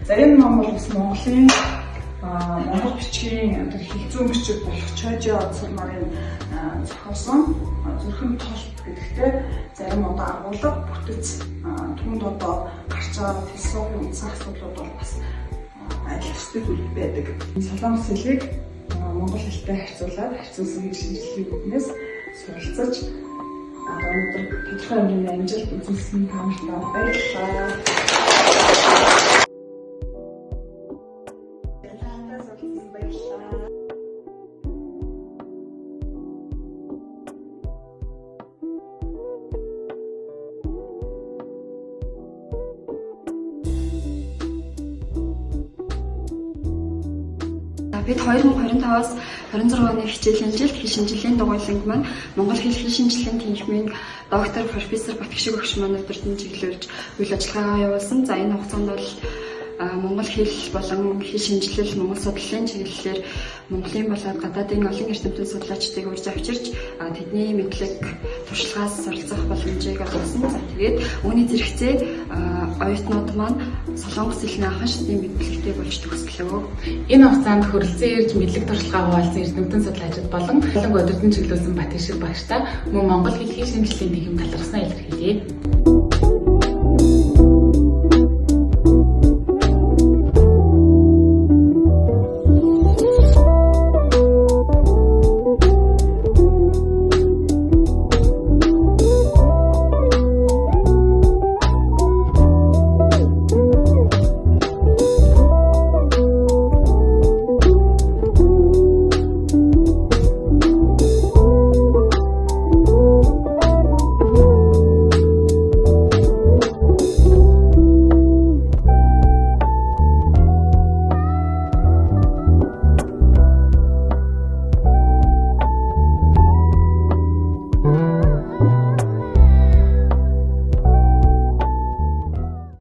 За энэ ном бол бас Монголын монгол бичгийн хэлцүү бичиг болох Чойжо Онцгой нарын зохиосон Зүрхэн толт гэдэгтэй зарим одоо агуулга бүтэц түүнд одоо гарч байгаа философийн үндсэн асуудлууд бол бас адил төстэй зүйл байдаг. Солонгос хэлийг монгол хэлтэй харьцуулаад харьцуулсан шинжилгээний үүднээс суралцаж өнөөдөр тодорхой хэмжээний амжилт үзүүлсэн таамаглалаа баярлалаа. Бид 2025-аас 26 оны хичээлийн жилд хэл шинжилгээний дугуйланг маань Монгол хэл шинжилгээний тэнхимийн доктор профессор Батгшиг багш маань өдөртөн чиглүүлж үйл ажиллагаагаа явуулсан. За энэ хугацаанд бол Монгол хэл болон хэл шинжилэл Монгол судлалын чиглэлээр Монголын болоод гадаадын олон эрдэмтэн судлаачдыг урьж авчирч тэдний мэдлэг туршлагаас суралцах боломжийг олгосон. За тэгээд үүний зэрэгцээ оюутнууд маань солонгос хэлний анхан шатны мэдлэгтэй болж төгслөө. Энэ хугацаанд хөрөлцөн ирж мэдлэг туршлагаа хуваалцсан эрдэмтэн судлаачид болон өдөртөн чиглүүлсэн Батгшиг багштай мөн Монгол хэл шинжилгээний тэнхим талархснаа илэрхийлье.